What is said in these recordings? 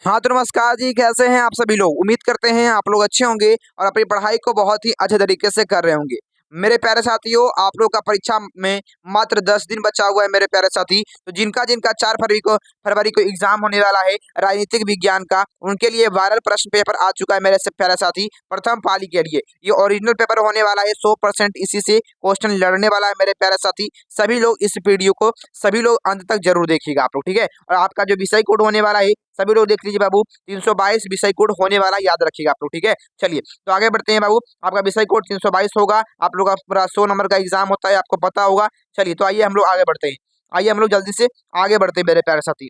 हाँ तो नमस्कार जी, कैसे हैं आप सभी लोग। उम्मीद करते हैं आप लोग अच्छे होंगे और अपनी पढ़ाई को बहुत ही अच्छे तरीके से कर रहे होंगे। मेरे प्यारे साथियों, आप लोग का परीक्षा में मात्र 10 दिन बचा हुआ है मेरे प्यारे साथी। तो जिनका जिनका 4 फरवरी को एग्जाम होने वाला है राजनीतिक विज्ञान का, उनके लिए वायरल प्रश्न पेपर आ चुका है मेरे से प्यारे साथी। प्रथम पाली के लिए ये ओरिजिनल पेपर होने वाला है, 100% इसी से क्वेश्चन लड़ने वाला है मेरे प्यारे साथी। सभी लोग इस वीडियो को सभी लोग अंत तक जरूर देखिएगा आप लोग, ठीक है। और आपका जो विषय कोड होने वाला है सभी लोग देख लीजिए बाबू, 322 विषय कोड होने वाला है, याद रखिएगा आप लोग, ठीक है। चलिए तो आगे बढ़ते हैं बाबू। आपका विषय कोड 322 होगा। आप लोग का पूरा 100 नंबर का एग्जाम होता है, आपको पता होगा। चलिए तो आइए हम लोग आगे बढ़ते हैं। आइए हम लोग जल्दी से आगे बढ़ते हैं मेरे प्यारे साथी।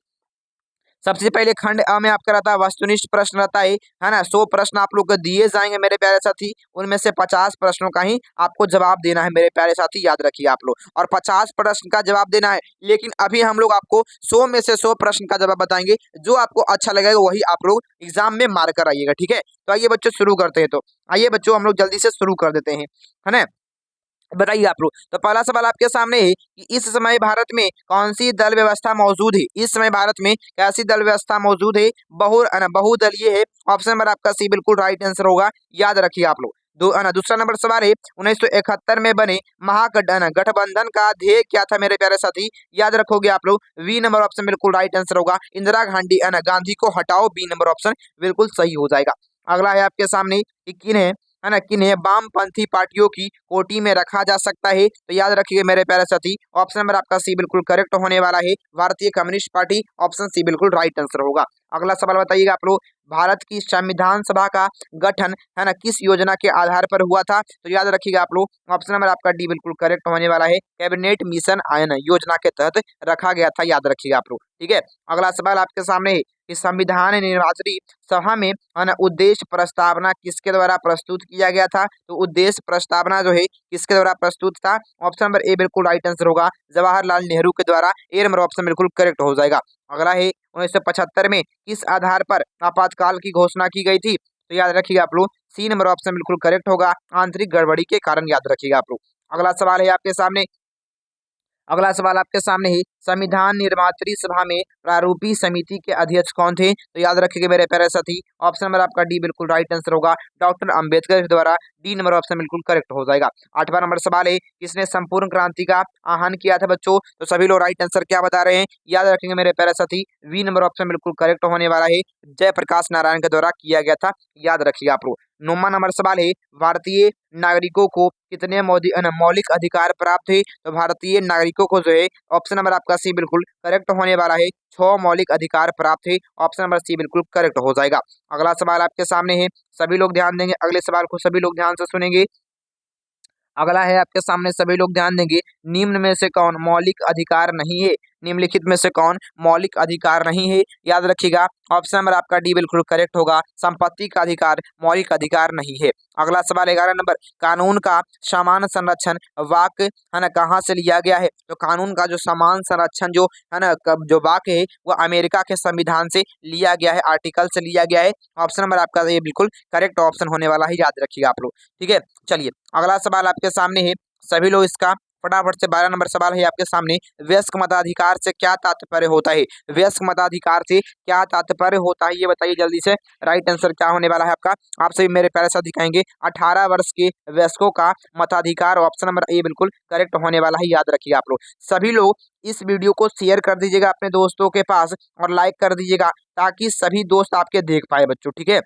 सबसे पहले खंड अ में आपका रहता है वस्तुनिष्ठ प्रश्न रहता है ना। 100 प्रश्न आप लोग को दिए जाएंगे मेरे प्यारे साथी। उनमें से 50 प्रश्नों का ही आपको जवाब देना है मेरे प्यारे साथी, याद रखिए आप लोग। और 50 प्रश्न का जवाब देना है, लेकिन अभी हम लोग आपको 100 में से 100 प्रश्न का जवाब बताएंगे। जो आपको अच्छा लगेगा वही आप लोग एग्जाम में मार कर आइएगा, ठीक है। तो आइए बच्चों शुरू करते हैं। तो आइए बच्चों हम लोग जल्दी से शुरू कर देते हैं, है ना। बताइए आप लोग। तो पहला सवाल आपके सामने है कि इस समय भारत में कौन सी दल व्यवस्था मौजूद है। इस समय भारत में कैसी दल व्यवस्था मौजूद है। बहुदलीय है। ऑप्शन नंबर आपका सी बिल्कुल राइट आंसर होगा, याद रखिए आप लोग। दूसरा नंबर सवाल है 1971 में बने महागठबंधन का ध्येय क्या था मेरे प्यारे साथी, याद रखोगे आप लोग। बी नंबर ऑप्शन बिल्कुल राइट आंसर होगा, इंदिरा गांधी को हटाओ। बी नंबर ऑप्शन बिल्कुल सही हो जाएगा। अगला है आपके सामने कि किन्हें वामपंथी पार्टियों की कोटि में रखा जा सकता है। तो याद रखिए मेरे प्यारे साथी, ऑप्शन नंबर आपका सी बिल्कुल करेक्ट होने वाला है, भारतीय कम्युनिस्ट पार्टी। ऑप्शन सी बिल्कुल राइट आंसर होगा। अगला सवाल बताइएगा आप लोग, भारत की संविधान सभा का गठन किस योजना के आधार पर हुआ था। तो याद रखिएगा आप लोग, ऑप्शन नंबर आपका डी बिल्कुल करेक्ट होने वाला है, कैबिनेट मिशन आयन योजना के तहत रखा गया था, याद रखिएगा आप लोग, ठीक है। अगला सवाल आपके सामने है कि संविधान निर्वाचनी सभा में उद्देश्य प्रस्तावना किसके द्वारा प्रस्तुत किया गया था। तो उद्देश्य प्रस्तावना जो है किसके द्वारा प्रस्तुत था। ऑप्शन नंबर ए बिल्कुल राइट आंसर होगा, जवाहरलाल नेहरू के द्वारा। ए नंबर ऑप्शन बिल्कुल करेक्ट हो जाएगा। अगला है 1975 में किस आधार पर आपातकाल की घोषणा की गई थी। तो याद रखिएगा आप लोग, सी नंबर ऑप्शन बिल्कुल करेक्ट होगा, आंतरिक गड़बड़ी के कारण, याद रखिएगा आप लोग। अगला सवाल है आपके सामने। अगला सवाल आपके सामने ही, संविधान निर्मात्री सभा में प्रारूपी समिति के अध्यक्ष कौन थे। तो याद रखिएगा मेरे प्यारे साथी, ऑप्शन नंबर आपका डी बिल्कुल राइट आंसर होगा, डॉक्टर अंबेडकर के द्वारा। डी नंबर ऑप्शन बिल्कुल करेक्ट हो जाएगा। 8वां नंबर सवाल है, किसने संपूर्ण क्रांति का आह्वान किया था बच्चों। तो सभी लोग राइट आंसर क्या बता रहे हैं, याद रखेंगे मेरे प्यारे साथी। वी नंबर ऑप्शन बिल्कुल करेक्ट होने वाला है, जयप्रकाश नारायण के द्वारा किया गया था, याद रखिएगा आप लोग। 9वां नंबर सवाल है, भारतीय नागरिकों को कितने मौलिक अधिकार प्राप्त है। तो भारतीय नागरिकों को जो है, ऑप्शन नंबर आपका सी बिल्कुल करेक्ट होने वाला है, 6 मौलिक अधिकार प्राप्त है। ऑप्शन नंबर सी बिल्कुल करेक्ट हो जाएगा। अगला सवाल आपके सामने है, सभी लोग ध्यान देंगे, अगले सवाल को सभी लोग ध्यान से सुनेंगे। अगला है आपके सामने, सभी लोग ध्यान देंगे, निम्न में से कौन मौलिक अधिकार नहीं है। निम्नलिखित में से कौन मौलिक अधिकार नहीं है, याद रखिएगा। ऑप्शन नंबर आपका डी बिल्कुल करेक्ट होगा, संपत्ति का अधिकार मौलिक अधिकार नहीं है। अगला सवाल 11 नंबर, कानून का समान संरक्षण वाक्य कहाँ से लिया गया है। तो कानून का जो समान संरक्षण जो जो वाक्य है वो अमेरिका के संविधान से लिया गया है, आर्टिकल से लिया गया है। ऑप्शन नंबर आपका ये बिल्कुल करेक्ट ऑप्शन होने वाला है, याद रखिएगा आप लोग, ठीक है। चलिए अगला सवाल आपके सामने है, सभी लोग इसका फटाफट से 12 नंबर सवाल है आपके सामने, वयस्क मताधिकार से क्या तात्पर्य होता है। वयस्क मताधिकार से क्या तात्पर्य होता है, ये बताइए जल्दी से। राइट आंसर क्या होने वाला है आपका, आप सभी मेरे प्यारे साथी दिखाएंगे 18 वर्ष के वयस्कों का मताधिकार। ऑप्शन नंबर ए बिल्कुल करेक्ट होने वाला है, याद रखिए आप लोग। सभी लोग इस वीडियो को शेयर कर दीजिएगा अपने दोस्तों के पास और लाइक कर दीजिएगा, ताकि सभी दोस्त आपके देख पाए बच्चों, ठीक है।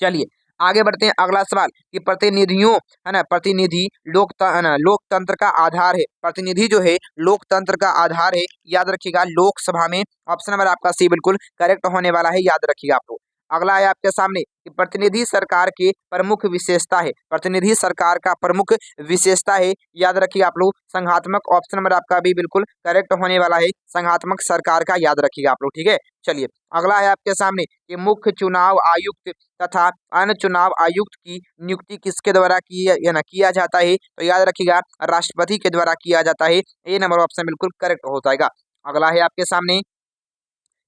चलिए आगे बढ़ते हैं। अगला सवाल कि प्रतिनिधियों प्रतिनिधि लोकतंत्र का आधार है। प्रतिनिधि जो है लोकतंत्र का आधार है, याद रखिएगा, लोकसभा में। ऑप्शन नंबर आपका सी बिल्कुल करेक्ट होने वाला है, याद रखिएगा आप लोग। अगला है आपके सामने कि प्रतिनिधि सरकार की प्रमुख विशेषता है। प्रतिनिधि सरकार का प्रमुख विशेषता है, याद रखिए आप लोग, संघात्मक। ऑप्शन नंबर आपका भी बिल्कुल करेक्ट होने वाला है, संघात्मक सरकार का, याद रखिएगा आप लोग, ठीक है। चलिए अगला है आपके सामने कि मुख्य चुनाव आयुक्त तथा अन्य चुनाव आयुक्त की नियुक्ति किसके द्वारा किया जाता है। तो याद रखिएगा, राष्ट्रपति के द्वारा किया जाता है। ए नंबर ऑप्शन बिल्कुल करेक्ट हो जाएगा। अगला है आपके सामने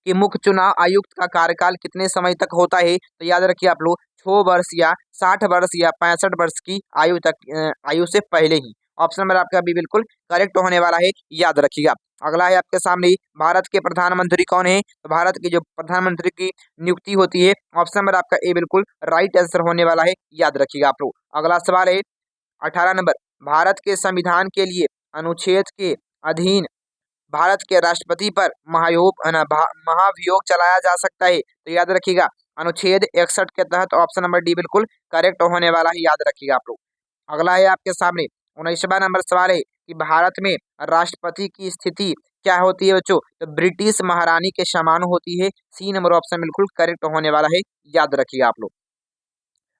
कि मुख्य चुनाव आयुक्त का कार्यकाल कितने समय तक होता है। तो याद रखिए आप लोग, 6 वर्ष या 60 वर्ष या 65 वर्ष की आयु तक, आयु से पहले ही। ऑप्शन नंबर आपका बी बिल्कुल करेक्ट होने वाला है, याद रखिएगा। अगला है आपके सामने भारत के प्रधानमंत्री कौन है? तो भारत की जो प्रधानमंत्री की नियुक्ति होती है, ऑप्शन नंबर आपका ए बिल्कुल राइट आंसर होने वाला है, याद रखिएगा आप लोग। अगला सवाल है 18 नंबर, भारत के संविधान के लिए अनुच्छेद के अधीन भारत के राष्ट्रपति पर महाभियोग चलाया जा सकता है, तो याद रखिएगा अनुच्छेद 61 के तहत ऑप्शन नंबर डी बिल्कुल करेक्ट होने वाला है, याद रखिएगा आप लोग। अगला है आपके सामने 19वां नंबर सवाल है कि भारत में राष्ट्रपति की स्थिति क्या होती है बच्चों? तो ब्रिटिश महारानी के समान होती है, सी नंबर ऑप्शन बिल्कुल करेक्ट होने वाला है, याद रखिएगा आप लोग।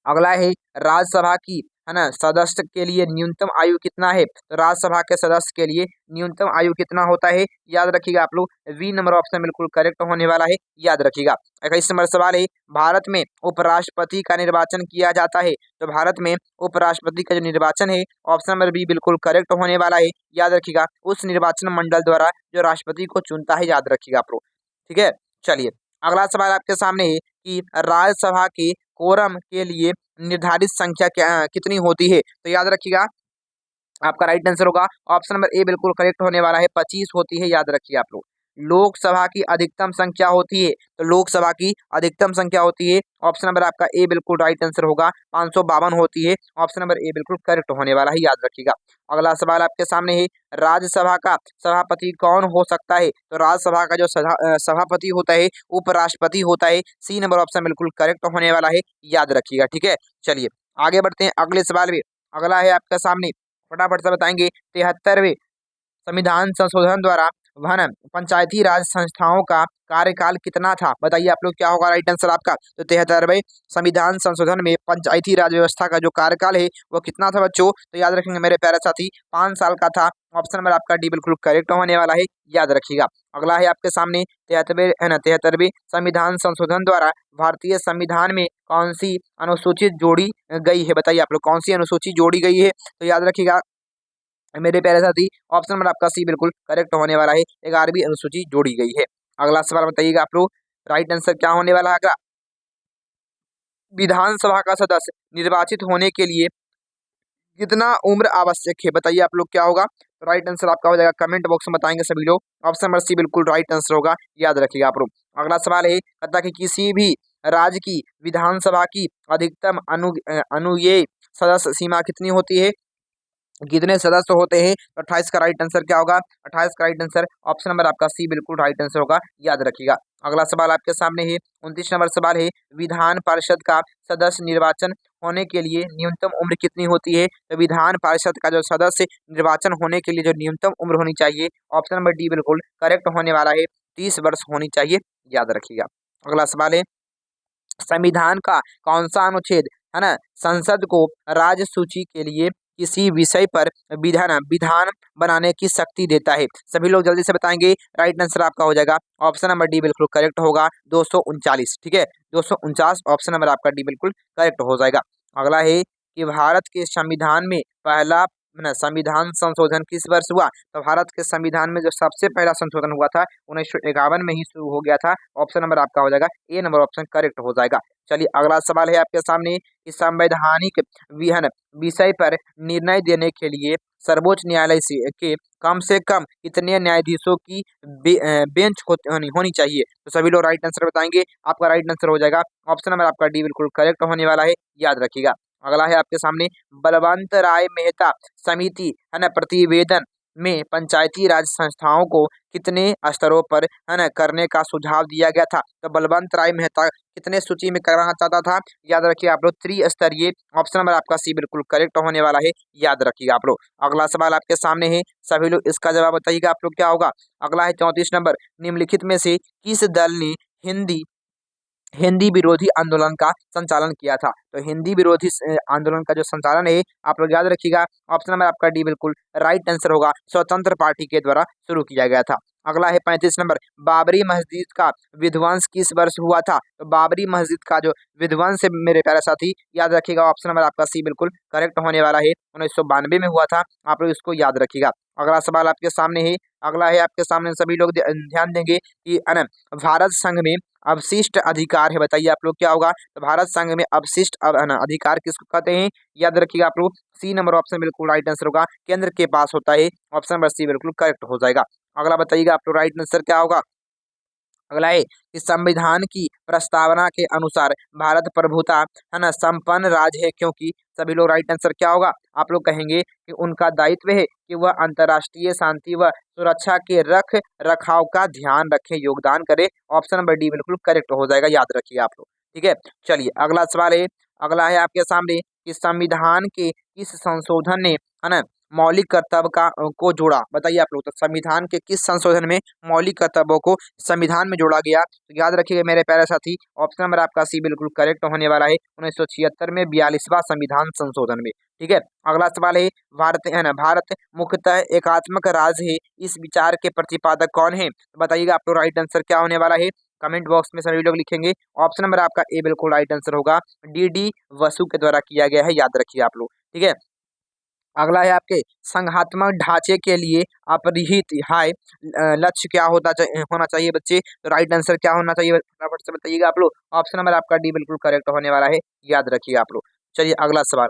अगला है राज्यसभा की है ना सदस्य के लिए न्यूनतम आयु कितना है? तो राज्यसभा के सदस्य के लिए न्यूनतम आयु कितना होता है, याद रखिएगा आप लोग। वी नंबर ऑप्शन बिल्कुल करेक्ट होने वाला है, याद रखिएगा। 21 नंबर सवाल है भारत में उपराष्ट्रपति का निर्वाचन किया जाता है, तो भारत में उपराष्ट्रपति का जो निर्वाचन है ऑप्शन नंबर बी बिल्कुल करेक्ट होने वाला है, याद रखिएगा। उस निर्वाचन मंडल द्वारा जो राष्ट्रपति को चुनता है, याद रखिएगा आप लोग, ठीक है। चलिए अगला सवाल आपके सामने है कि राज्यसभा के कोरम के लिए निर्धारित संख्या कितनी होती है? तो याद रखिएगा आपका राइट आंसर होगा ऑप्शन नंबर ए बिल्कुल करेक्ट होने वाला है, 25 होती है, याद रखिए आप लोग। लोकसभा की अधिकतम संख्या होती है, तो लोकसभा की अधिकतम संख्या होती है, ऑप्शन नंबर आपका ए बिल्कुल राइट आंसर होगा, 552 होती है, ऑप्शन नंबर ए बिल्कुल करेक्ट होने वाला है, याद रखिएगा। अगला सवाल आपके सामने है राज्यसभा का सभापति कौन हो सकता है? तो राज्यसभा का जो सभापति होता है उपराष्ट्रपति होता है, सी नंबर ऑप्शन बिल्कुल करेक्ट होने वाला है, याद रखिएगा, ठीक है। चलिए आगे बढ़ते हैं अगले सवाल में। अगला है आपके सामने, फटाफट से बताएंगे, 73वें संविधान संशोधन द्वारा वह पंचायती राज संस्थाओं का कार्यकाल कितना था? बताइए आप लोग क्या होगा राइट आंसर आपका? तो 73वें संविधान संशोधन में पंचायती राज व्यवस्था का जो कार्यकाल है वो कितना था बच्चों? तो याद रखेंगे मेरे प्यारे साथी, 5 साल का था, ऑप्शन नंबर आपका डी बिल्कुल करेक्ट होने वाला है, याद रखिएगा। अगला है आपके सामने 73वें संविधान संशोधन द्वारा भारतीय संविधान में कौन सी अनुसूची जोड़ी गई है? बताइए आप लोग कौन सी अनुसूची जोड़ी गई है? तो याद रखिएगा मेरे प्यारे साथी, ऑप्शन नंबर आपका सी बिल्कुल करेक्ट होने वाला है, 11वीं अनुसूची जोड़ी गई है। अगला सवाल बताइएगा आप लोग, राइट आंसर क्या होने वाला है? अगला, विधानसभा का सदस्य निर्वाचित होने के लिए कितना उम्र आवश्यक है? बताइए आप लोग क्या होगा? राइट आंसर आपका हो जाएगा, कमेंट बॉक्स में बताएंगे सभी लोग, ऑप्शन नंबर सी बिल्कुल राइट आंसर होगा, याद रखिएगा आप लोग। अगला सवाल है कहता कि किसी भी राज्य की विधानसभा की अधिकतम अनुयेय सदस्य सीमा कितनी होती है? कितने सदस्य होते हैं? तो 28 का राइट आंसर क्या होगा? 28 का राइट आंसर ऑप्शन नंबर आपका सी बिल्कुल राइट आंसर होगा, याद रखिएगा। अगला सवाल आपके सामने है 29 नंबर सवाल है विधान पार्षद का सदस्य निर्वाचन होने के लिए न्यूनतम उम्र कितनी होती है? तो विधान पार्षद का जो सदस्य निर्वाचन होने के लिए जो न्यूनतम उम्र होनी चाहिए, ऑप्शन नंबर डी बिल्कुल करेक्ट होने वाला है, 30 वर्ष होनी चाहिए, याद रखिएगा। अगला सवाल है संविधान का कौन सा अनुच्छेद है ना संसद को राज्य सूची के लिए किसी विषय पर विधान बनाने की शक्ति देता है? सभी लोग जल्दी से बताएंगे, राइट आंसर आपका हो जाएगा ऑप्शन नंबर डी बिल्कुल करेक्ट होगा, 239, ठीक है, 249 ऑप्शन नंबर आपका डी बिल्कुल करेक्ट हो जाएगा। अगला है कि भारत के संविधान में पहला संविधान संशोधन किस वर्ष हुआ? तो भारत के संविधान में जो सबसे पहला संशोधन हुआ था 1951 में ही शुरू हो गया था, ऑप्शन नंबर आपका हो जाएगा ए नंबर ऑप्शन करेक्ट हो जाएगा। चलिए अगला सवाल है आपके सामने कि संवैधानिक विहन विषय पर निर्णय देने के लिए सर्वोच्च न्यायालय के कम से कम कितने न्यायाधीशों की बेंच होनी चाहिए? तो सभी लोग राइट आंसर बताएंगे, आपका राइट आंसर हो जाएगा ऑप्शन नंबर आपका डी बिल्कुल करेक्ट होने वाला है, याद रखिएगा। अगला है आपके सामने बलवंत राय मेहता समिति है ना प्रतिवेदन में पंचायती राज संस्थाओं को कितने स्तरों पर है ना करने का सुझाव दिया गया था? तो बलवंत राय मेहता कितने सूची में करवाना चाहता था? याद रखिए आप लोग त्रिस्तरीय, ऑप्शन नंबर आपका सी बिल्कुल करेक्ट होने वाला है, याद रखिएगा आप लोग। अगला सवाल आपके सामने है, सभी लोग इसका जवाब बताइएगा आप लोग क्या होगा? अगला है 34 नंबर, निम्नलिखित में से किस दल ने हिंदी हिंदी विरोधी आंदोलन का संचालन किया था? तो हिंदी विरोधी आंदोलन का जो संचालन है आप लोग याद रखिएगा, ऑप्शन नंबर आपका डी बिल्कुल राइट आंसर होगा, स्वतंत्र पार्टी के द्वारा शुरू किया गया था। अगला है 35 नंबर, बाबरी मस्जिद का विध्वंस किस वर्ष हुआ था? तो बाबरी मस्जिद का जो विध्वंस है मेरे प्यारे साथी, याद रखिएगा ऑप्शन नंबर आपका सी बिल्कुल करेक्ट होने वाला है, 1992 में हुआ था। आप लोग इसको याद रखिएगा। अगला सवाल आपके सामने है, अगला है आपके सामने, सभी लोग ध्यान देंगे कि भारत संघ में अवशिष्ट अधिकार है, बताइए आप लोग क्या होगा? तो भारत संघ में अवशिष्ट अधिकार किसको कहते हैं? याद रखिएगा आप लोग, सी नंबर ऑप्शन बिल्कुल राइट आंसर होगा, केंद्र के पास होता है, ऑप्शन नंबर सी बिल्कुल करेक्ट हो जाएगा। अगला बताइएगा आप लोग राइट आंसर क्या होगा? अगला है कि संविधान की प्रस्तावना के अनुसार भारत प्रभुता है ना संपन्न राज्य है, क्योंकि सभी लोग राइट आंसर क्या होगा? आप लोग कहेंगे कि उनका दायित्व है कि वह अंतर्राष्ट्रीय शांति व सुरक्षा के रख रखाव का ध्यान रखे, योगदान करे, ऑप्शन नंबर डी बिल्कुल करेक्ट हो जाएगा, याद रखिए आप लोग। ठीक है, चलिए अगला सवाल है, अगला है आपके सामने कि संविधान के किस संशोधन ने है ना मौलिक कर्तव्य को जोड़ा, बताइए आप लोग। तो संविधान के किस संशोधन में मौलिक कर्तव्यों को संविधान में जोड़ा गया? तो याद रखिएगा मेरे प्यारे साथी, ऑप्शन नंबर आपका सी बिल्कुल करेक्ट होने वाला है, 1976 में 42वां संविधान संशोधन में। ठीक है, अगला सवाल है, भारत है ना भारत मुख्यतः एकात्मक राज्य है, इस विचार के प्रतिपादक कौन है? तो बताइएगा आप लोग राइट आंसर क्या होने वाला है? कमेंट बॉक्स में सभी लोग लिखेंगे, ऑप्शन नंबर आपका ए बिल्कुल राइट आंसर होगा, डी वसु के द्वारा किया गया है, याद रखिए आप लोग। ठीक है, अगला है आपके संघात्मक ढांचे के लिए अपरिहित हाई लक्ष्य क्या होना चाहिए बच्चे? तो राइट आंसर क्या होना चाहिए फटाफट से बताइएगा आप लोग, ऑप्शन नंबर आपका डी बिल्कुल करेक्ट होने वाला है, याद रखिए आप लोग। चलिए अगला सवाल,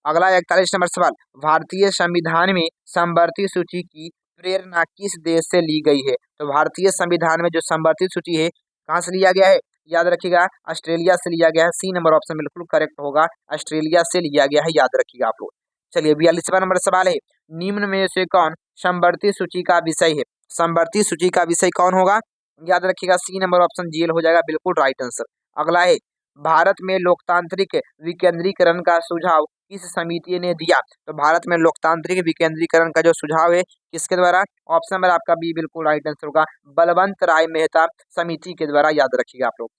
अगला 41 नंबर सवाल, भारतीय संविधान में समवर्ती सूची की प्रेरणा किस देश से ली गई है? तो भारतीय संविधान में जो समवर्ती सूची है कहाँ से लिया गया है? याद रखिएगा ऑस्ट्रेलिया से लिया गया है, सी नंबर ऑप्शन बिल्कुल करेक्ट होगा, ऑस्ट्रेलिया से लिया गया है, याद रखिएगा आप लोग। चलिए 42वां नंबर सवाल है, निम्न में से कौन समवर्ती सूची का विषय है? समवर्ती सूची का विषय कौन होगा? याद रखिएगा सी नंबर ऑप्शन जीएल हो जाएगा, बिल्कुल राइट आंसर। अगला है, भारत में लोकतांत्रिक विकेंद्रीकरण का सुझाव किस समिति ने दिया? तो भारत में लोकतांत्रिक विकेंद्रीकरण का जो सुझाव है किसके द्वारा? ऑप्शन नंबर आपका बी बिल्कुल राइट आंसर होगा, बलवंत राय मेहता समिति के द्वारा, याद रखिएगा आप लोग।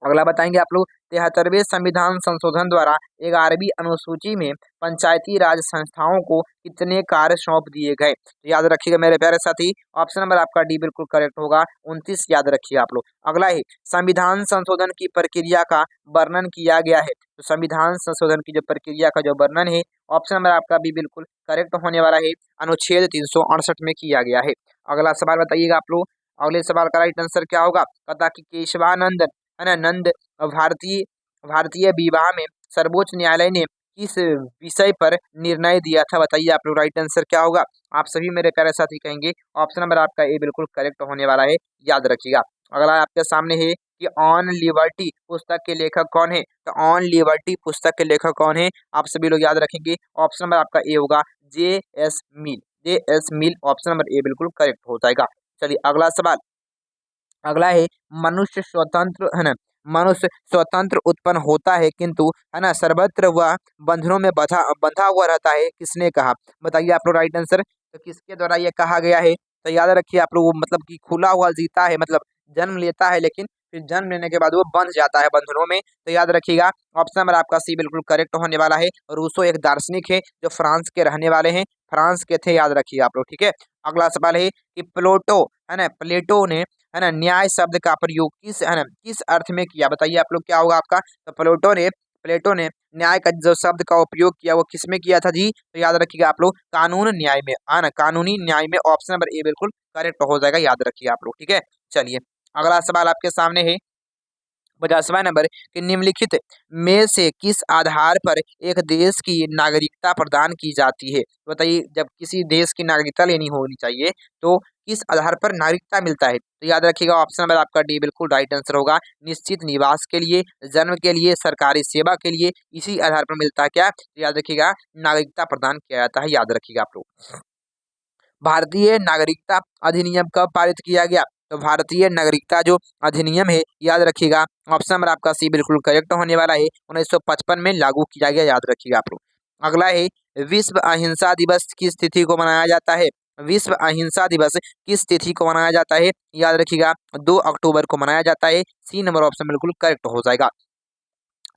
अगला बताएंगे आप लोग, 73वें संविधान संशोधन द्वारा 11वीं अनुसूची में पंचायती राज संस्थाओं को कितने कार्य सौंप दिए गए? तो याद रखिएगा मेरे प्यारे साथी, ऑप्शन नंबर आपका डी बिल्कुल करेक्ट होगा, 29, याद रखिए आप लोग। अगला है, संविधान संशोधन की प्रक्रिया का वर्णन किया गया है। तो संविधान संशोधन की जो प्रक्रिया का जो वर्णन है, ऑप्शन नंबर आपका बी बिल्कुल करेक्ट होने वाला है, अनुच्छेद 368 में किया गया है। अगला सवाल बताइएगा आप लोग, अगले सवाल का राइट आंसर क्या होगा? कथा कि केशवानंद है ना नंद भारतीय भारतीय विवाह में सर्वोच्च न्यायालय ने किस विषय पर निर्णय दिया था? बताइए आप लोग राइट आंसर क्या होगा? आप सभी मेरे प्यारे साथी कहेंगे, ऑप्शन नंबर आपका ए बिल्कुल करेक्ट होने वाला है, याद रखिएगा। अगला आपके सामने है कि ऑन लिबर्टी पुस्तक के लेखक कौन है? तो ऑन लिबर्टी पुस्तक के लेखक कौन है? आप सभी लोग याद रखेंगे, ऑप्शन नंबर आपका ए होगा, जे S mill, option number A बिल्कुल करेक्ट हो जाएगा। चलिए अगला सवाल, अगला है, मनुष्य स्वतंत्र है ना मनुष्य स्वतंत्र उत्पन्न होता है किंतु है ना सर्वत्र वह बंधनों में बंधा बंधा हुआ रहता है, किसने कहा? बताइए आप लोग राइट आंसर, तो किसके द्वारा ये कहा गया है? तो याद रखिए आप लोग, मतलब कि खुला हुआ जीता है, मतलब जन्म लेता है लेकिन फिर जन्म लेने के बाद वो बंध जाता है बंधनों में, तो याद रखिएगा ऑप्शन नंबर आपका सी बिल्कुल करेक्ट होने वाला है। रूसो एक दार्शनिक है जो फ्रांस के रहने वाले हैं, फ्रांस के थे, याद रखिए आप लोग। ठीक है, अगला सवाल है कि प्लेटो है ना प्लेटो ने है ना न्याय शब्द का प्रयोग किस अर्थ में किया? बताइए आप लोग क्या होगा आपका? तो प्लेटो ने न्याय का जो शब्द का उपयोग किया वो किस में किया था जी? तो याद रखिएगा आप लोग, कानून न्याय में, है ना कानूनी न्याय में, ऑप्शन नंबर ए बिल्कुल करेक्ट हो जाएगा, याद रखिए आप लोग। ठीक है, चलिए अगला सवाल आपके सामने है, 50वां नंबर कि निम्नलिखित में से किस आधार पर एक देश की नागरिकता प्रदान की जाती है? बताइए, जब किसी देश की नागरिकता लेनी होनी चाहिए तो किस आधार पर नागरिकता मिलता है? तो याद रखिएगा ऑप्शन नंबर आपका डी बिल्कुल राइट आंसर होगा, निश्चित निवास के लिए, जन्म के लिए, सरकारी सेवा के लिए, इसी आधार पर मिलता है क्या? तो याद रखिएगा नागरिकता प्रदान किया जाता है, याद रखिएगा आप लोग। भारतीय नागरिकता अधिनियम कब पारित किया गया? तो भारतीय नागरिकता जो अधिनियम है, याद रखिएगा ऑप्शन नंबर आपका सी बिल्कुल करेक्ट होने वाला है, 1955 में लागू किया गया, याद रखिएगा आप लोग। अगला है, विश्व अहिंसा दिवस किस तिथि को मनाया जाता है? विश्व अहिंसा दिवस किस तिथि को मनाया जाता है? याद रखिएगा 2 अक्टूबर को मनाया जाता है, सी नंबर ऑप्शन बिल्कुल करेक्ट हो जाएगा।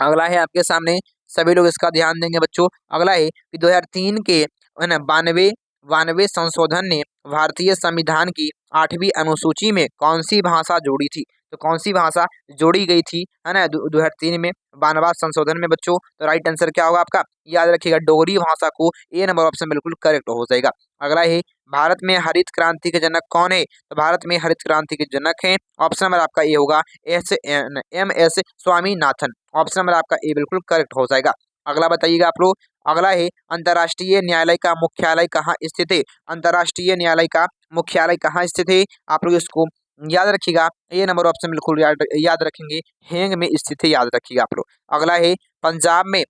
अगला है आपके सामने, सभी लोग इसका ध्यान देंगे बच्चों, अगला है कि 2003 के है ना 92 92वें संशोधन ने भारतीय संविधान की 8वीं अनुसूची में कौन सी भाषा जोड़ी थी? तो कौन सी भाषा जोड़ी गई थी, है ना, 2003 में 92वां संशोधन में बच्चों? तो राइट आंसर क्या होगा आपका? याद रखिएगा, डोगरी भाषा को। ए नंबर ऑप्शन बिल्कुल करेक्ट हो जाएगा। अगला है, भारत में हरित क्रांति के जनक कौन है? तो भारत में हरित क्रांति के जनक हैं, ऑप्शन नंबर आपका ए होगा M S Swaminathan. Option number आपका ए बिल्कुल करेक्ट हो जाएगा। अगला बताइएगा आप लोग। अगला है, अंतर्राष्ट्रीय न्यायालय का मुख्यालय कहाँ स्थित है? अंतर्राष्ट्रीय न्यायालय का मुख्यालय कहाँ स्थित है? आप लोग इसको याद रखिएगा, ये नंबर ऑप्शन बिल्कुल याद रखेंगे, हेंग में स्थित है, याद रखिएगा आप लोग। अगला है, पंजाब में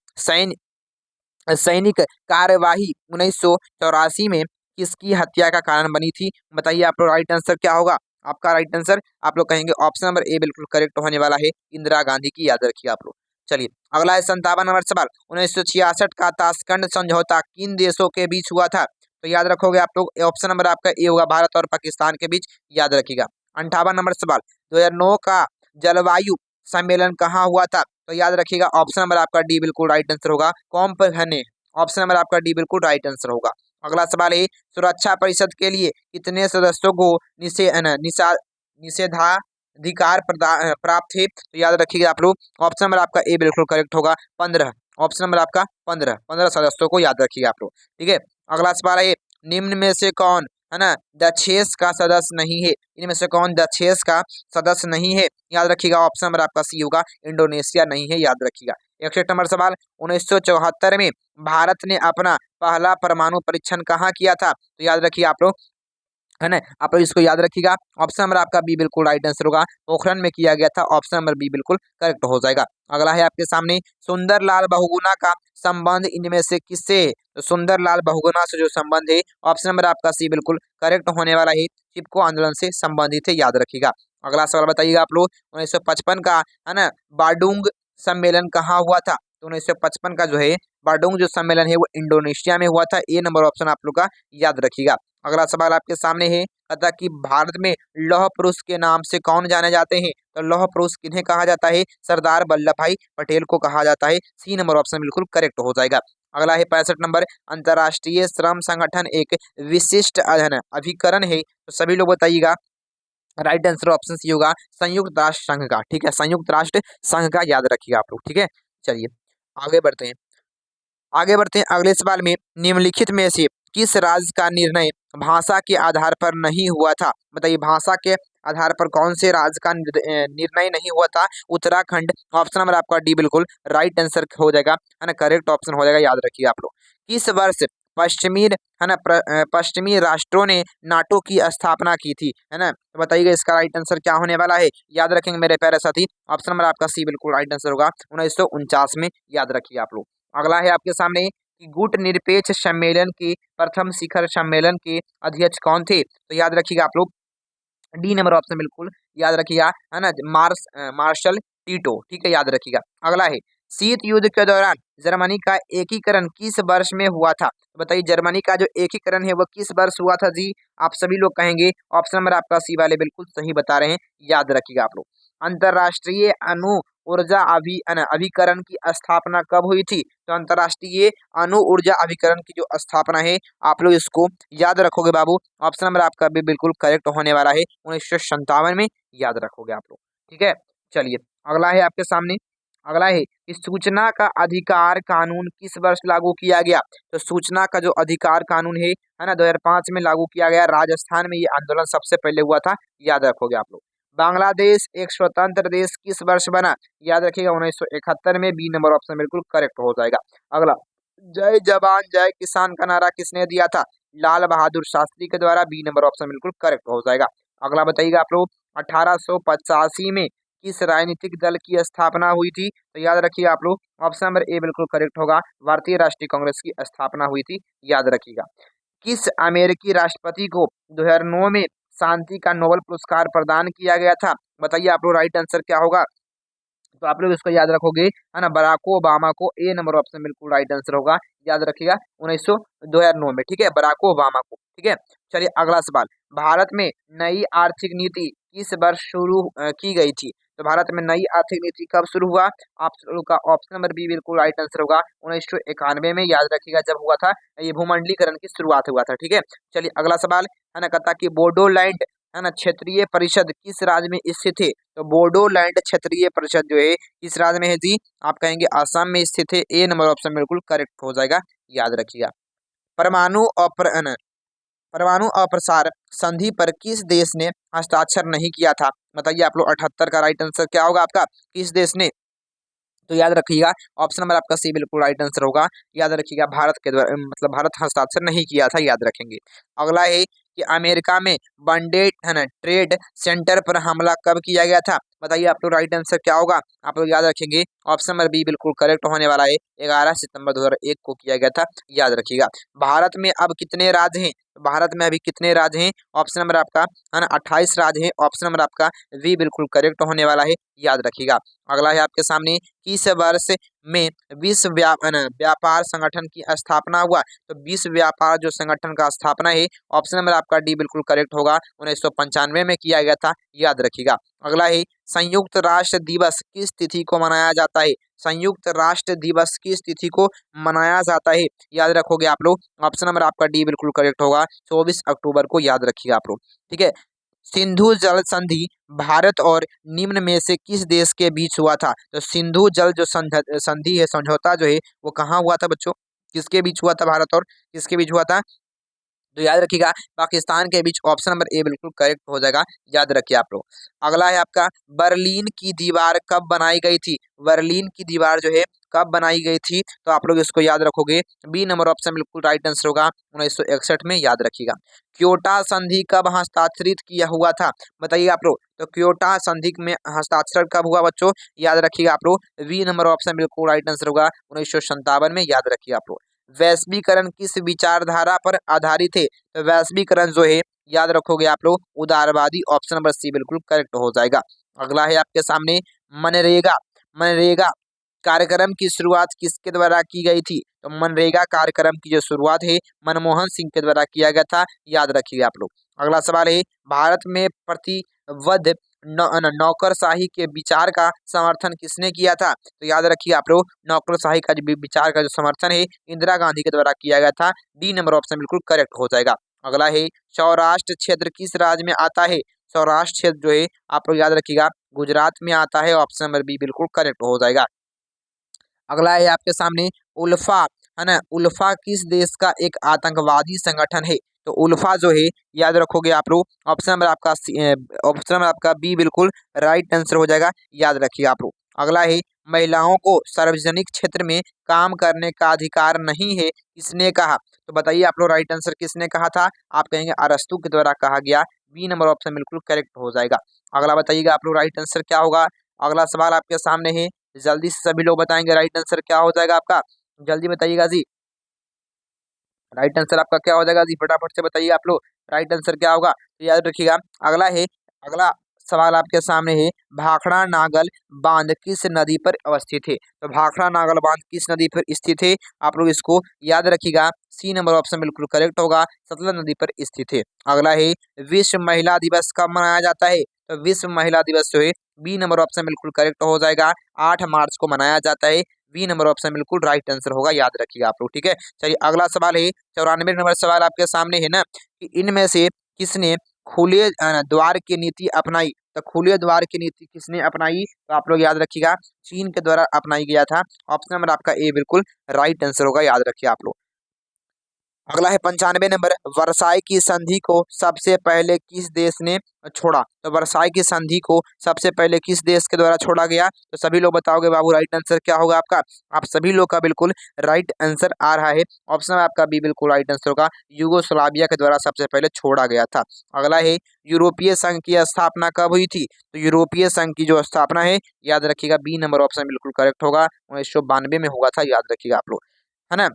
सैनिक कार्यवाही 1984 में किसकी हत्या का कारण बनी थी? बताइए आप लोग, राइट आंसर क्या होगा? आपका राइट आंसर आप लोग कहेंगे ऑप्शन नंबर ए बिल्कुल करेक्ट होने वाला है, इंदिरा गांधी की, याद रखिए आप लोग। चलिए अगला है 57 नंबर सवाल, 1966 का ताशकंद समझौता किन देशों के बीच हुआ था? तो याद रखोगे आप लोग, ऑप्शन नंबर आपका ए होगा, भारत और पाकिस्तान के बीच, याद रखिएगा। 58 नंबर सवाल, 2009 का जलवायु सम्मेलन कहाँ हुआ था? तो याद रखिएगा, ऑप्शन नंबर आपका डी बिल्कुल राइट आंसर होगा, कोपेनहेगन। ऑप्शन नंबर आपका डी बिल्कुल राइट आंसर होगा। अगला सवाल है, सुरक्षा परिषद के लिए कितने सदस्यों को निषेधाधिकार प्राप्त है? तो याद रखिएगा आप लोग, ऑप्शन नंबर आपका ए बिल्कुल करेक्ट होगा, 15। ऑप्शन नंबर आपका 15 सदस्यों को याद रखिएगा आप लोग, ठीक है। अगला सवाल है, निम्न में से कौन, है ना, दक्षेस का सदस्य नहीं है? इनमें से कौन दक्षेस का सदस्य नहीं है? याद रखिएगा, ऑप्शन नंबर आपका सी होगा, इंडोनेशिया नहीं है, याद रखिएगा। 61 नंबर सवाल, 1974 में भारत ने अपना पहला परमाणु परीक्षण कहाँ किया था? तो याद रखिए आप लोग, है ना, आप लोग इसको याद रखिएगा, ऑप्शन नंबर आपका बी बिल्कुल राइट आंसर होगा, पोखरण में किया गया था, ऑप्शन नंबर बी बिल्कुल करेक्ट हो जाएगा। अगला है आपके सामने, सुंदरलाल बहुगुणा का संबंध इनमें से किससे है? तो सुंदरलाल बहुगुणा से जो संबंध है, ऑप्शन नंबर आपका सी बिल्कुल करेक्ट होने वाला है, चिपको आंदोलन से संबंधित है, याद रखिएगा। अगला सवाल बताइएगा आप लोग, 1955 का, है ना, बाडुंग सम्मेलन कहाँ हुआ था? तो 1955 का जो है बाडुंग जो सम्मेलन है वो इंडोनेशिया में हुआ था, ए नंबर ऑप्शन आप लोग का याद रखिएगा। अगला सवाल आपके सामने है, कहता कि भारत में लौह पुरुष के नाम से कौन जाने जाते हैं? तो लौह पुरुष किन्हें कहा जाता है? सरदार वल्लभ भाई पटेल को कहा जाता है, सी नंबर ऑप्शन बिल्कुल करेक्ट हो जाएगा। अगला है 65 नंबर, अंतर्राष्ट्रीय श्रम संगठन एक विशिष्ट अभिकरण है, तो सभी लोग बताइएगा, राइट आंसर ऑप्शन सी होगा, संयुक्त राष्ट्र संघ का, ठीक है, संयुक्त राष्ट्र संघ का, याद रखिएगा आप लोग, ठीक है। चलिए आगे बढ़ते हैं, अगले सवाल में, निम्नलिखित में से किस राज्य का निर्णय भाषा के आधार पर नहीं हुआ था? बताइए, भाषा के आधार पर कौन से राज्य का निर्णय नहीं हुआ था? उत्तराखंड, ऑप्शन नंबर आपका डी बिल्कुल राइट आंसर हो जाएगा, है ना, करेक्ट ऑप्शन हो जाएगा, याद रखिए आप लोग। किस वर्ष पश्चिमी, है ना, पश्चिमी राष्ट्रों ने नाटो की स्थापना की थी? है ना, तो बताइएगा इसका राइट आंसर क्या होने वाला है? याद रखेंगे मेरे प्यारे साथी, ऑप्शन नंबर आपका सी बिल्कुल राइट आंसर होगा, 1949 में, याद रखिए आप लोग। अगला है आपके सामने कि गुट निरपेक्ष सम्मेलन के प्रथम शिखर सम्मेलन के अध्यक्ष कौन थे? तो याद रखिएगा आप लोग, डी नंबर ऑप्शन बिल्कुल याद रखिएगा, है ना, मार्शल टीटो, ठीक है, याद रखिएगा। अगला है, शीत युद्ध के दौरान जर्मनी का एकीकरण किस वर्ष में हुआ था? तो बताइए, जर्मनी का जो एकीकरण है वो किस वर्ष हुआ था जी? आप सभी लोग कहेंगे, ऑप्शन नंबर आपका सी वाले बिल्कुल सही बता रहे हैं, याद रखिएगा आप लोग। अंतरराष्ट्रीय अणु ऊर्जा अभिकरण की स्थापना कब हुई थी? तो अंतरराष्ट्रीय अणु ऊर्जा अभिकरण की जो स्थापना है, आप लोग इसको याद रखोगे बाबू, ऑप्शन नंबर आपका भी बिल्कुल करेक्ट होने वाला है, 1957 में, याद रखोगे आप लोग, ठीक है। चलिए अगला है आपके सामने, अगला है कि सूचना का अधिकार कानून किस वर्ष लागू किया गया? तो सूचना का जो अधिकार कानून है ना, 2005 में लागू किया गया, राजस्थान में ये आंदोलन सबसे पहले हुआ था, याद रखोगे आप लोग। बांग्लादेश एक स्वतंत्र देश किस वर्ष बना? याद रखिएगा, 1971 में, बी नंबर ऑप्शन बिल्कुल करेक्ट हो जाएगा। अगला, जय जवान जय किसान का नारा किसने दिया था? लाल बहादुर शास्त्री के द्वारा, बी नंबर ऑप्शन बिल्कुल करेक्ट हो जाएगा। अगला बताइएगा आप लोग, 1885 में किस राजनीतिक दल की स्थापना हुई थी? तो याद रखिए आप लोग, ऑप्शन नंबर ए बिल्कुल करेक्ट होगा, भारतीय राष्ट्रीय कांग्रेस की स्थापना हुई थी, याद रखिएगा। किस अमेरिकी राष्ट्रपति को 2009 में शांति का नोबेल पुरस्कार प्रदान किया गया था? बताइए आप लोग, राइट आंसर क्या होगा? तो आप लोग इसको याद रखोगे, है ना, बराक ओबामा को, ए नंबर ऑप्शन बिल्कुल राइट आंसर होगा, याद रखिएगा 2009 में, ठीक है, बराक ओबामा को, ठीक है। चलिए अगला सवाल, भारत में नई आर्थिक नीति किस वर्ष शुरू की गई थी? तो भारत में नई आर्थिक नीति कब शुरू हुआ? आप लोग का ऑप्शन नंबर बी बिल्कुल राइट आंसर होगा, 1991 में, याद रखिएगा, जब हुआ था ये भूमंडलीकरण की शुरुआत हुआ था, ठीक है। चलिए अगला सवाल, है ना, कहता कि बोडोलैंड, है ना, क्षेत्रीय परिषद किस राज्य में स्थित है? तो बोडोलैंड क्षेत्रीय परिषद जो है किस राज्य में है जी? आप कहेंगे असम में स्थित है, ए नंबर ऑप्शन बिल्कुल करेक्ट हो जाएगा, याद रखिएगा। परमाणु अपहरण, परमाणु अप्रसार संधि पर किस देश ने हस्ताक्षर नहीं किया था? बताइए आप लोग, 78 का राइट आंसर क्या होगा आपका, किस देश ने? तो याद रखिएगा ऑप्शन नंबर आपका सी बिल्कुल राइट आंसर होगा, याद रखिएगा, भारत के द्वारा, मतलब भारत हस्ताक्षर नहीं किया था, याद रखेंगे। अगला है कि अमेरिका में वनडे, है ना, ट्रेड सेंटर पर हमला कब किया गया था? बताइए आप लोग, राइट आंसर क्या होगा? आप लोग याद रखेंगे, ऑप्शन नंबर बी बिल्कुल करेक्ट होने वाला है, 11 सितंबर 2001 को किया गया था, याद रखिएगा। भारत में अब कितने राज्य हैं? भारत में अभी कितने राज्य हैं? ऑप्शन नंबर आपका, है ना, 28 राज्य हैं, ऑप्शन नंबर आपका वी बिल्कुल करेक्ट होने वाला है, याद रखिएगा। अगला है आपके सामने, किस वर्ष में विश्व व्यापार संगठन की स्थापना हुआ? तो विश्व व्यापार जो संगठन का स्थापना है, ऑप्शन नंबर आपका डी बिल्कुल करेक्ट होगा, 1995 में किया गया था, याद रखिएगा। अगला है, संयुक्त राष्ट्र दिवस किस तिथि को मनाया जाता है? संयुक्त राष्ट्र दिवस किस तिथि को मनाया जाता है? याद रखोगे आप लोग, ऑप्शन नंबर आपका डी बिल्कुल करेक्ट होगा, 24 अक्टूबर को, याद रखिएगा आप लोग, ठीक है। सिंधु जल संधि भारत और निम्न में से किस देश के बीच हुआ था? तो सिंधु जल जो संधि है, समझौता जो है, वो कहाँ हुआ था बच्चों? किसके बीच हुआ था? भारत और किसके बीच हुआ था? तो याद रखिएगा, पाकिस्तान के बीच, ऑप्शन नंबर ए बिल्कुल करेक्ट हो जाएगा, याद रखिए आप लोग। अगला है आपका, बर्लिन की दीवार कब बनाई गई थी? बर्लिन की दीवार जो है कब बनाई गई थी? तो आप लोग इसको याद रखोगे, बी नंबर ऑप्शन बिल्कुल राइट आंसर होगा, 1961 में, याद रखिएगा। क्योटा संधि कब हस्ताक्षरित किया हुआ था? बताइए आप लोग, तो क्योटा संधि में हस्ताक्षर कब हुआ बच्चों? याद रखिएगा आप लोग, वी नंबर ऑप्शन बिल्कुल राइट आंसर होगा, 1957 में, याद रखिए आप लोग। वैश्वीकरण किस विचारधारा पर आधारित है? तो वैश्वीकरण जो है, याद रखोगे आप लोग, उदारवादी, ऑप्शन नंबर सी बिल्कुल करेक्ट हो जाएगा। अगला है आपके सामने, मनरेगा, मनरेगा कार्यक्रम की शुरुआत किसके द्वारा की गई थी? तो मनरेगा कार्यक्रम की जो शुरुआत है, मनमोहन सिंह के द्वारा किया गया था, याद रखिएगा आप लोग। अगला सवाल है, भारत में प्रतिबद्ध नौकरशाही के विचार का समर्थन किसने किया था? तो याद रखिए आप लोग, नौकरशाही का जो विचार का जो समर्थन है, इंदिरा गांधी के द्वारा किया गया था, डी नंबर ऑप्शन बिल्कुल करेक्ट हो जाएगा। अगला है, सौराष्ट्र क्षेत्र किस राज्य में आता है? सौराष्ट्र क्षेत्र जो है, आप लोग याद रखिएगा, गुजरात में आता है, ऑप्शन नंबर बी बिल्कुल करेक्ट हो जाएगा। अगला है आपके सामने, उल्फा, है ना, उल्फा किस देश का एक आतंकवादी संगठन है? तो उल्फा जो है, याद रखोगे आप लोग, ऑप्शन नंबर आपका ऑप्शन नंबर आपका बी बिल्कुल राइट आंसर हो जाएगा, याद रखिए आप लोग। अगला है, महिलाओं को सार्वजनिक क्षेत्र में काम करने का अधिकार नहीं है, किसने कहा? तो बताइए आप लोग, राइट आंसर किसने कहा था? आप कहेंगे अरस्तु के द्वारा कहा गया, बी नंबर ऑप्शन बिल्कुल करेक्ट हो जाएगा। अगला बताइएगा आप लोग, राइट आंसर क्या होगा? अगला सवाल आपके सामने है, जल्दी से सभी लोग बताएंगे, राइट आंसर क्या हो जाएगा आपका, जल्दी बताइएगा जी, राइट आंसर आपका क्या हो जाएगा जी, फटाफट से बताइए आप लोग, राइट आंसर क्या होगा, तो याद रखिएगा। अगला है, अगला सवाल आपके सामने है, भाखड़ा नागल बांध किस नदी पर अवस्थित है? तो भाखड़ा नागल बांध किस नदी पर स्थित है? आप लोग इसको याद रखिएगा, सी नंबर ऑप्शन बिल्कुल करेक्ट होगा, सतलज नदी पर स्थित है। अगला है, विश्व महिला दिवस कब मनाया जाता है? तो विश्व महिला दिवस जो है, बी नंबर ऑप्शन बिल्कुल करेक्ट हो जाएगा, 8 मार्च को मनाया जाता है, बी नंबर ऑप्शन बिल्कुल राइट आंसर होगा, याद रखिएगा आप लोग, ठीक है। चलिए अगला सवाल है, 94 नंबर सवाल आपके सामने है ना, कि इनमें से किसने खुले द्वार की नीति अपनाई? तो खुले द्वार की नीति किसने अपनाई? तो आप लोग याद रखिएगा, चीन के द्वारा अपनाई गया था, ऑप्शन नंबर आपका ए बिल्कुल राइट आंसर होगा, याद रखिए आप लोग। अगला है 95 नंबर, वर्साई की संधि को सबसे पहले किस देश ने छोड़ा? तो वर्साई की संधि को सबसे पहले किस देश के द्वारा छोड़ा गया? तो सभी लोग बताओगे बाबू, राइट आंसर क्या होगा आपका? आप सभी लोग का बिल्कुल राइट आंसर आ रहा है, ऑप्शन आपका बी बिल्कुल राइट आंसर होगा, यूगोस्लाविया के द्वारा सबसे पहले छोड़ा गया था। अगला है, यूरोपीय संघ की स्थापना कब हुई थी? तो यूरोपीय संघ की जो स्थापना है, याद रखिएगा, बी नंबर ऑप्शन बिल्कुल करेक्ट होगा, 1992 में हुआ था, याद रखिएगा आप लोग, है ना।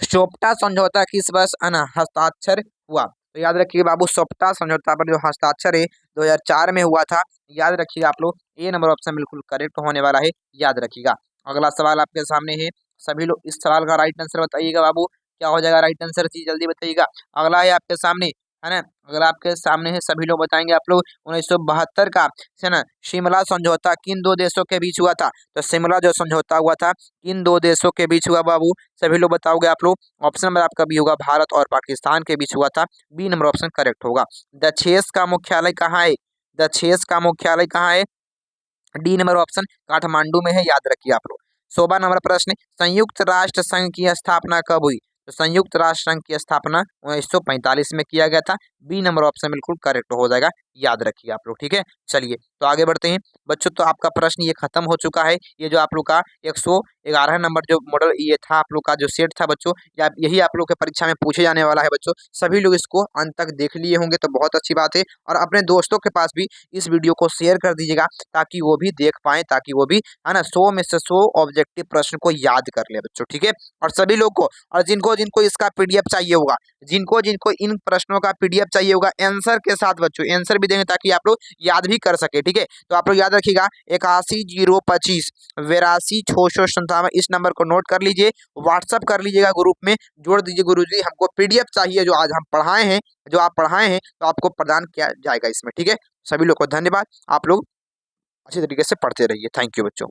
चोपटा समझौता किस वर्ष हस्ताक्षर हुआ? तो याद रखिएगा बाबू, सोप्टा समझौता पर जो हस्ताक्षर है 2004 में हुआ था। याद रखिएगा आप लोग, ए नंबर ऑप्शन बिल्कुल करेक्ट होने वाला है, याद रखिएगा। अगला सवाल आपके सामने है, सभी लोग इस सवाल का राइट आंसर बताइएगा बाबू, क्या हो जाएगा राइट आंसर, जी जल्दी बताइएगा। अगला है आपके सामने, है ना, अगला आपके सामने है, सभी लोग बताएंगे आप लोग, 1972 का है ना शिमला समझौता किन दो देशों के बीच हुआ था। तो शिमला जो समझौता हुआ था किन दो देशों के बीच हुआ बाबू, सभी लोग बताओगे आप लोग। ऑप्शन नंबर आपका बी होगा, भारत और पाकिस्तान के बीच हुआ था, बी नंबर ऑप्शन करेक्ट होगा। दक्षेस का मुख्यालय कहाँ है, दक्षेस का मुख्यालय कहाँ है, डी नंबर ऑप्शन काठमांडू में है, याद रखिए आप लोग। 16 नंबर प्रश्न, संयुक्त राष्ट्र संघ की स्थापना कब हुई। तो संयुक्त राष्ट्र संघ की स्थापना 1945 में किया गया था, बी नंबर ऑप्शन बिल्कुल करेक्ट हो जाएगा, याद रखिए आप लोग, ठीक है। चलिए तो आगे बढ़ते हैं बच्चों, तो आपका प्रश्न ये खत्म हो चुका है। ये जो आप लोग का 111 नंबर जो मॉडल ये था आप लोग का जो सेट था बच्चों, या यही आप लोग के परीक्षा में पूछे जाने वाला है बच्चों। सभी लोग इसको अंत तक देख लिए होंगे तो बहुत अच्छी बात है, और अपने दोस्तों के पास भी इस वीडियो को शेयर कर दीजिएगा ताकि वो भी देख पाए, ताकि वो भी है ना 100 में से 100 ऑब्जेक्टिव प्रश्न को याद कर ले बच्चों, ठीक है। और सभी लोग को, और जिनको जिनको इसका पीडीएफ चाहिए होगा, जिनको जिनको इन प्रश्नों का पीडीएफ चाहिए होगा आंसर के साथ बच्चों, आंसर भी देंगे ताकि आप लोग याद भी कर सके, ठीक है। तो आप लोग याद रखिएगा 81 025 82 657, इस नंबर को नोट कर लीजिए, व्हाट्सअप कर लीजिएगा, ग्रुप में जोड़ दीजिए, गुरुजी हमको पीडीएफ चाहिए जो आज हम पढ़ाए हैं, जो आप पढ़ाए हैं तो आपको प्रदान किया जाएगा इसमें, ठीक है। सभी लोग को धन्यवाद, आप लोग अच्छी तरीके से पढ़ते रहिए, थैंक यू बच्चों।